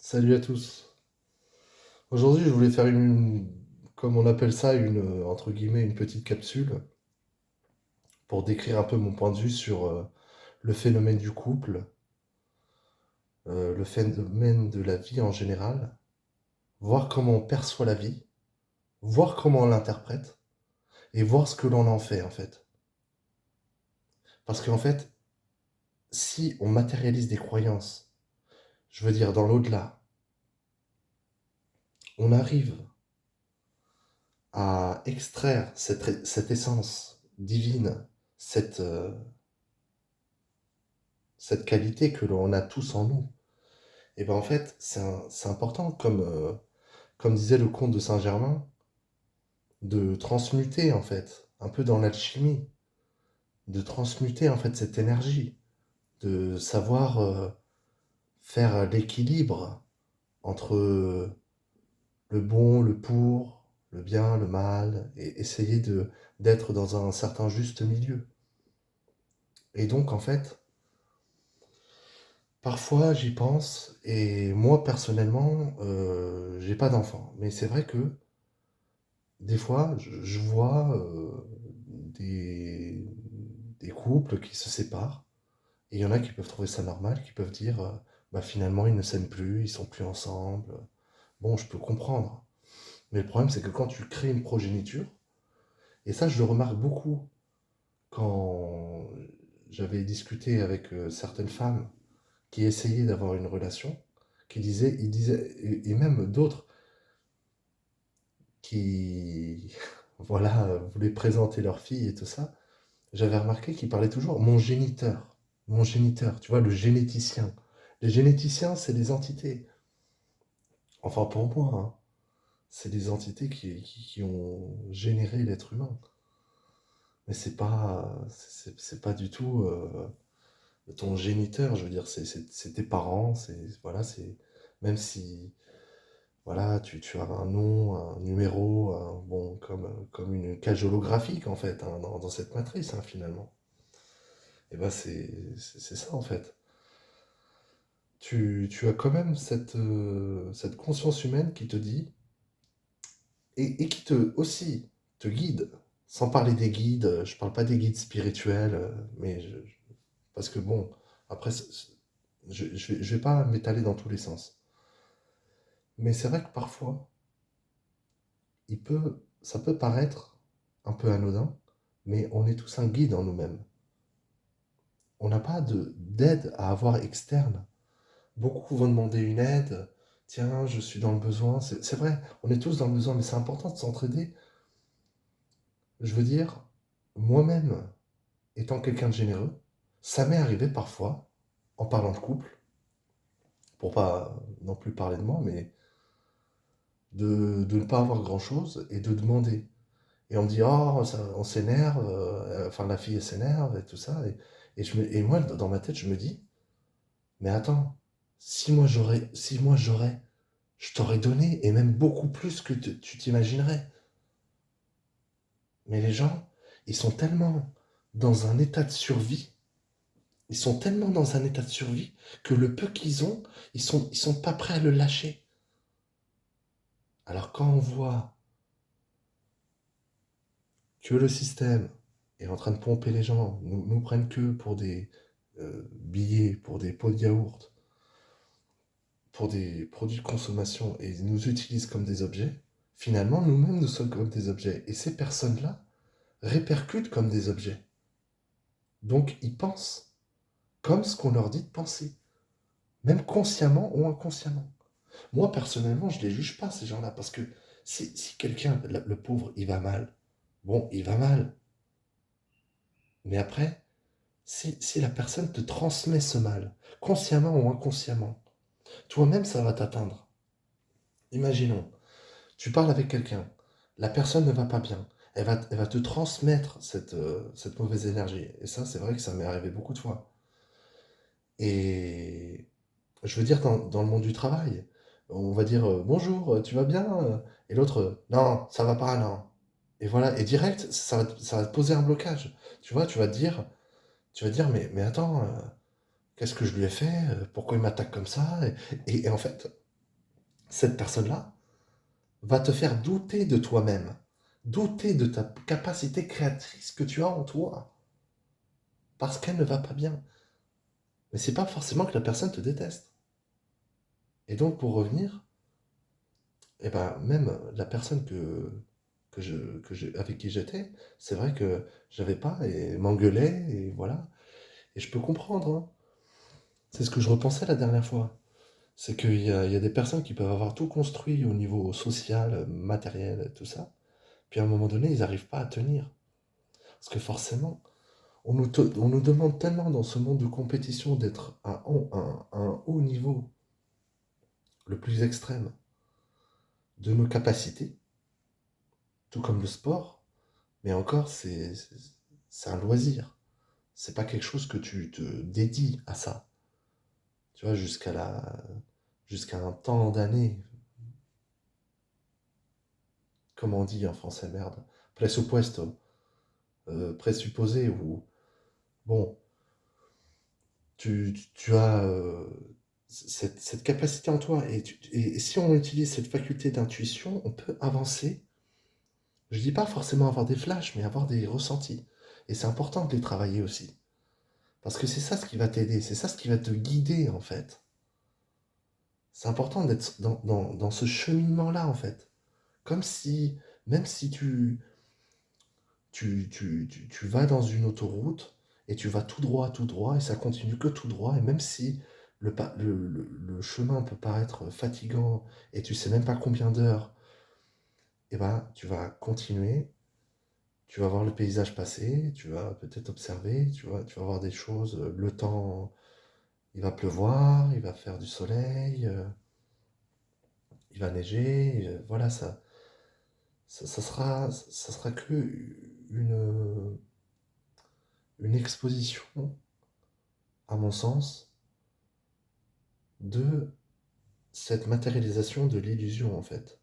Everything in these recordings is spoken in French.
Salut à tous. Aujourd'hui, je voulais faire comme on appelle ça, entre guillemets, une petite capsule pour décrire un peu mon point de vue sur le phénomène du couple, le phénomène de la vie en général, voir comment on perçoit la vie, voir comment on l'interprète et voir ce que l'on en fait en fait. Parce qu'en fait, si on matérialise des croyances, je veux dire dans l'au-delà, on arrive à extraire cette essence divine, cette, euh, cette qualité que l'on a tous en nous. Et ben en fait, c'est important, comme disait le comte de Saint-Germain, de transmuter en fait, un peu dans l'alchimie, de transmuter en fait cette énergie, de savoir faire l'équilibre entre le bon, le pour, le bien, le mal, et essayer d'être dans un certain juste milieu. Et donc en fait, parfois j'y pense, et moi personnellement, j'ai pas d'enfant, mais c'est vrai que des fois, je vois des, des couples qui se séparent, et il y en a qui peuvent trouver ça normal, qui peuvent dire bah finalement ils ne s'aiment plus, ils sont plus ensemble. Bon, je peux comprendre. Mais le problème, c'est que quand tu crées une progéniture, et ça je le remarque beaucoup quand j'avais discuté avec certaines femmes qui essayaient d'avoir une relation, ils disaient, et même d'autres qui, voilà, voulaient présenter leur fille et tout ça, j'avais remarqué qu'il parlait toujours mon géniteur. Mon géniteur, tu vois, le généticien. Les généticiens, c'est des entités. Enfin, pour moi, hein, c'est des entités qui ont généré l'être humain. Mais c'est pas du tout ton géniteur, je veux dire, c'est tes parents, voilà, même si, voilà, tu as un nom, un numéro, bon, comme une cage holographique, en fait, hein, dans cette matrice, hein, finalement. Et ben, c'est ça, en fait. Tu as quand même cette conscience humaine qui te dit, et qui te aussi te guide, sans parler des guides, je parle pas des guides spirituels, parce que bon, après, je vais pas m'étaler dans tous les sens. Mais c'est vrai que parfois, ça peut paraître un peu anodin, mais on est tous un guide en nous-mêmes. On n'a pas d'aide à avoir externe. Beaucoup vont demander une aide. Tiens, je suis dans le besoin. C'est vrai, on est tous dans le besoin, mais c'est important de s'entraider. Je veux dire, moi-même, étant quelqu'un de généreux, ça m'est arrivé parfois, en parlant de couple, pour pas non plus parler de moi, mais de ne pas avoir grand-chose et de demander. Et on me dit, oh, on s'énerve, enfin la fille elle s'énerve et tout ça. Et moi, dans ma tête, je me dis, mais attends, si moi j'aurais, je t'aurais donné, et même beaucoup plus que tu t'imaginerais. Mais les gens, ils sont tellement dans un état de survie, ils sont tellement dans un état de survie que le peu qu'ils ont, ils sont pas prêts à le lâcher. Alors quand on voit que le système est en train de pomper les gens, nous prennent que pour des billets, pour des pots de yaourt, pour des produits de consommation et nous utilisent comme des objets, finalement nous-mêmes nous sommes comme des objets. Et ces personnes-là répercutent comme des objets. Donc ils pensent comme ce qu'on leur dit de penser, même consciemment ou inconsciemment. Moi personnellement, je ne les juge pas ces gens-là, parce que si quelqu'un, le pauvre, il va mal, bon, il va mal. Mais après, si la personne te transmet ce mal, consciemment ou inconsciemment, toi-même, ça va t'atteindre. Imaginons, tu parles avec quelqu'un, la personne ne va pas bien, elle va te transmettre cette mauvaise énergie. Et ça, c'est vrai que ça m'est arrivé beaucoup de fois. Et je veux dire, dans le monde du travail, on va dire bonjour, tu vas bien? Et l'autre, non, ça va pas, non. Et voilà, et direct, ça va te poser un blocage. Tu vois, tu vas dire, mais attends, qu'est-ce que je lui ai fait? Pourquoi il m'attaque comme ça? Et en fait, cette personne-là va te faire douter de toi-même, douter de ta capacité créatrice que tu as en toi, parce qu'elle ne va pas bien. Mais c'est pas forcément que la personne te déteste. Et donc, pour revenir, eh ben, même la personne avec qui j'étais, c'est vrai que j'avais pas et m'engueulait, et voilà. Et je peux comprendre, hein. C'est ce que je repensais la dernière fois. C'est qu'il y a des personnes qui peuvent avoir tout construit au niveau social, matériel, tout ça. Puis à un moment donné, ils n'arrivent pas à tenir. Parce que forcément, on nous demande tellement dans ce monde de compétition d'être à un haut niveau, le plus extrême, de nos capacités, tout comme le sport, mais encore, c'est un loisir. C'est pas quelque chose que tu te dédies à ça. Tu vois, jusqu'à un temps d'année, comment on dit en français, merde, presupuesto, présupposé, ou bon, tu as cette capacité en toi, et si on utilise cette faculté d'intuition, on peut avancer. Je dis pas forcément avoir des flashs, mais avoir des ressentis. Et c'est important de les travailler aussi. Parce que c'est ça ce qui va t'aider, c'est ça ce qui va te guider en fait. C'est important d'être dans ce cheminement-là en fait. Comme si, même si tu vas dans une autoroute et tu vas tout droit, et ça continue que tout droit, et même si le chemin peut paraître fatigant et tu sais même pas combien d'heures, et ben tu vas continuer, tu vas voir le paysage passer, tu vas peut-être observer, tu vas voir des choses, le temps, il va pleuvoir, il va faire du soleil, il va neiger, voilà, ça sera que une, une exposition, à mon sens, de cette matérialisation de l'illusion, en fait.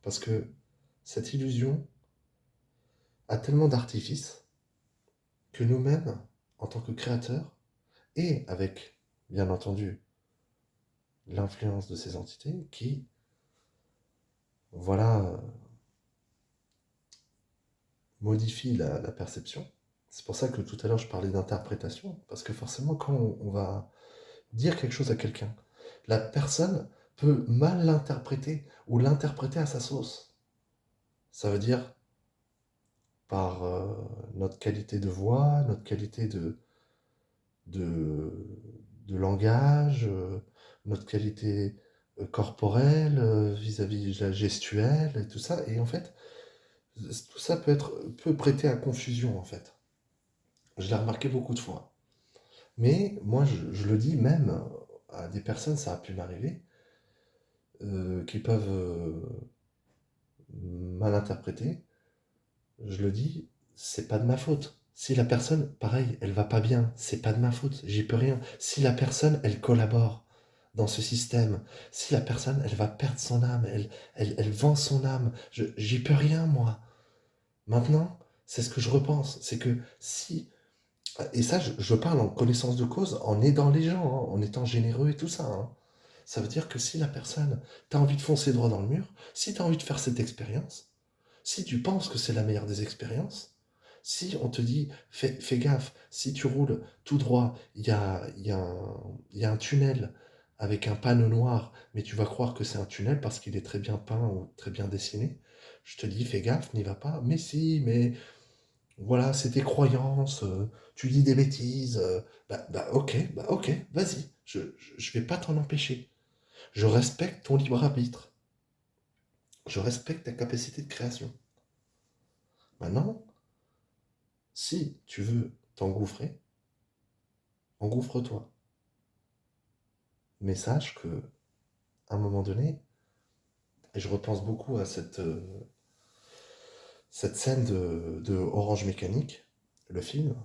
Parce que cette illusion a tellement d'artifices que nous-mêmes, en tant que créateurs, et avec, bien entendu, l'influence de ces entités qui, voilà, modifient la perception. C'est pour ça que tout à l'heure je parlais d'interprétation, parce que forcément, quand on va dire quelque chose à quelqu'un, la personne peut mal l'interpréter ou l'interpréter à sa sauce. Ça veut dire par notre qualité de voix, notre qualité de, de langage, notre qualité corporelle vis-à-vis de la gestuelle et tout ça. Et en fait, tout ça peut prêter à confusion en fait. Je l'ai remarqué beaucoup de fois. Mais moi, je le dis même à des personnes, ça a pu m'arriver, qui peuvent mal interpréter. Je le dis, c'est pas de ma faute. Si la personne, pareil, elle va pas bien, c'est pas de ma faute, j'y peux rien. Si la personne, elle collabore dans ce système, si la personne, elle va perdre son âme, elle vend son âme, j'y peux rien, moi. Maintenant, c'est ce que je repense, c'est que si, et ça, je parle en connaissance de cause, en aidant les gens, hein, en étant généreux et tout ça, hein. Ça veut dire que si la personne, t'as envie de foncer droit dans le mur, si t'as envie de faire cette expérience, si tu penses que c'est la meilleure des expériences, si on te dit fais gaffe, si tu roules tout droit, il y a un tunnel avec un panneau noir, mais tu vas croire que c'est un tunnel parce qu'il est très bien peint ou très bien dessiné, je te dis fais gaffe, n'y va pas. Mais si, mais voilà, c'est tes croyances, tu dis des bêtises, bah ok, vas-y, je vais pas t'en empêcher. Je respecte ton libre arbitre, je respecte ta capacité de création. Maintenant, si tu veux t'engouffrer, engouffre-toi. Mais sache que, à un moment donné, et je repense beaucoup à cette scène de Orange Mécanique, le film,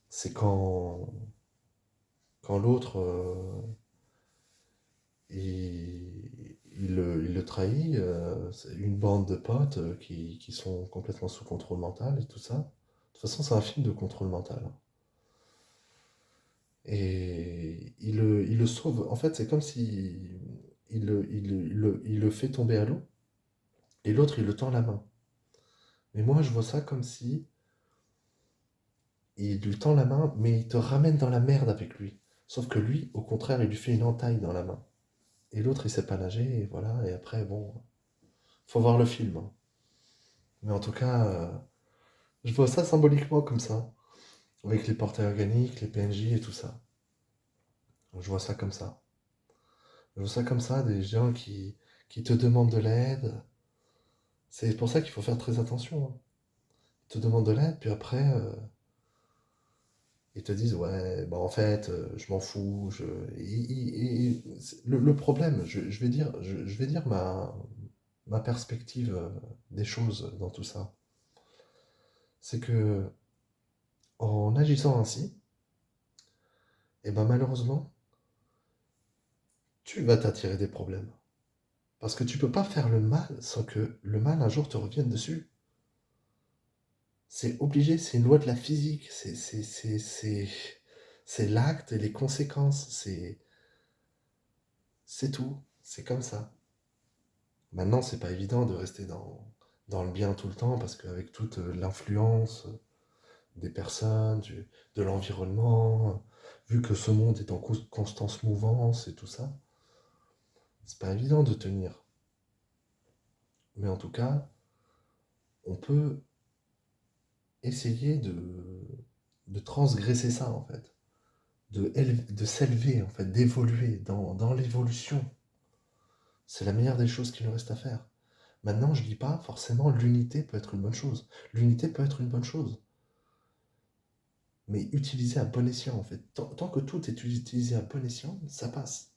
c'est quand l'autre, il le trahit, c'est une bande de potes qui sont complètement sous contrôle mental et tout ça. De toute façon, c'est un film de contrôle mental, hein. Et il le sauve. En fait, c'est comme si il le fait tomber à l'eau, et l'autre, il le tend la main. Mais moi, je vois ça comme si il lui tend la main, mais il te ramène dans la merde avec lui. Sauf que lui, au contraire, il lui fait une entaille dans la main. Et l'autre, il sait pas nager, et voilà. Et après, bon, faut voir le film, hein. Mais en tout cas, je vois ça symboliquement comme ça, avec les portails organiques, les PNJ et tout ça. Je vois ça comme ça. Je vois ça comme ça, des gens qui te demandent de l'aide. C'est pour ça qu'il faut faire très attention, hein. Ils te demandent de l'aide, puis après, ils te disent, ouais, bah en fait, je m'en fous. Le problème, je vais dire ma perspective des choses dans tout ça. C'est que en agissant ainsi, et ben malheureusement, tu vas t'attirer des problèmes. Parce que tu peux pas faire le mal sans que le mal un jour te revienne dessus. C'est obligé, c'est une loi de la physique. C'est l'acte et les conséquences. C'est tout. C'est comme ça. Maintenant, c'est pas évident de rester dans le bien tout le temps parce qu'avec toute l'influence des personnes, de l'environnement, vu que ce monde est en constante mouvance et tout ça, c'est pas évident de tenir. Mais en tout cas, on peut essayer de transgresser ça en fait, de s'élever en fait, d'évoluer dans l'évolution. C'est la meilleure des choses qu'il nous reste à faire. Maintenant, je dis pas forcément l'unité peut être une bonne chose. L'unité peut être une bonne chose, mais utilisée à bon escient en fait. Tant que tout est utilisé à bon escient, ça passe.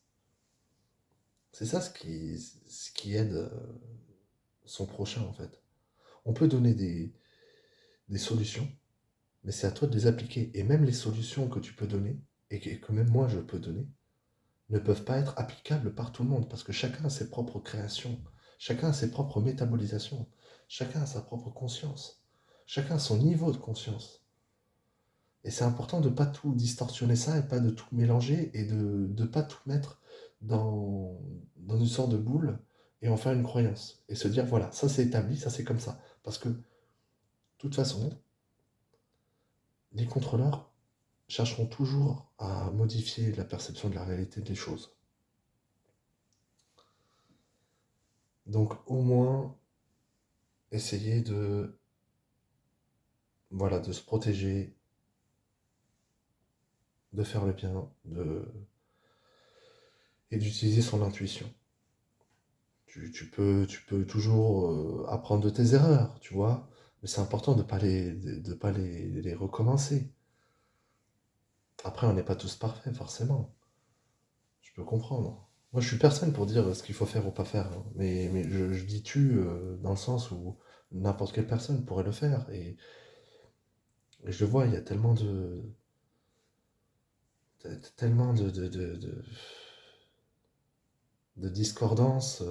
C'est ça ce qui aide son prochain en fait. On peut donner des solutions, mais c'est à toi de les appliquer. Et même les solutions que tu peux donner, et que même moi je peux donner, ne peuvent pas être applicables par tout le monde, parce que chacun a ses propres créations, chacun a ses propres métabolisations, chacun a sa propre conscience, chacun a son niveau de conscience. Et c'est important de ne pas tout distorsionner ça, et pas de tout mélanger, et de ne pas tout mettre dans une sorte de boule, et en faire une croyance. Et se dire, voilà, ça c'est établi, ça c'est comme ça. Parce que, de toute façon, les contrôleurs chercheront toujours à modifier la perception de la réalité des choses. Donc au moins, essayer voilà, de se protéger, de faire le bien, et d'utiliser son intuition. Tu peux toujours apprendre de tes erreurs, tu vois, mais c'est important de pas les recommencer. Après, on n'est pas tous parfaits, forcément. Je peux comprendre. Moi, je suis personne pour dire ce qu'il faut faire ou pas faire, hein. Mais je dis tu dans le sens où n'importe quelle personne pourrait le faire. Et je le vois, il y a tellement de discordance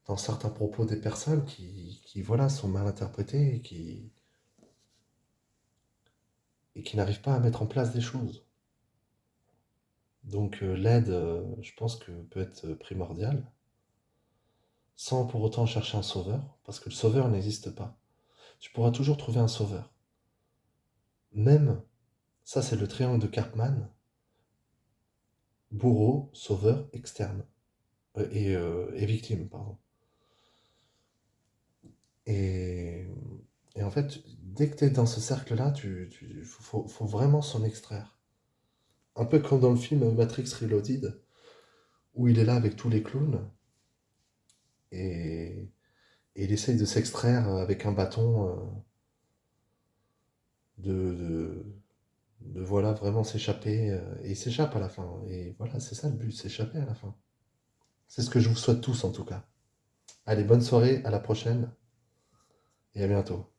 dans certains propos des personnes voilà, sont mal interprétés et qui n'arrivent pas à mettre en place des choses. Donc l'aide, je pense que peut être primordiale, sans pour autant chercher un sauveur, parce que le sauveur n'existe pas. Tu pourras toujours trouver un sauveur. Même, ça c'est le triangle de Karpman, bourreau, sauveur, externe, et victime, pardon. Et, et en fait, dès que tu es dans ce cercle-là, faut vraiment s'en extraire. Un peu comme dans le film Matrix Reloaded, où il est là avec tous les clowns, et, et il essaye de s'extraire avec un bâton, de, voilà, vraiment s'échapper, et il s'échappe à la fin. Et voilà, c'est ça le but, s'échapper à la fin. C'est ce que je vous souhaite tous en tout cas. Allez, bonne soirée, à la prochaine, et à bientôt.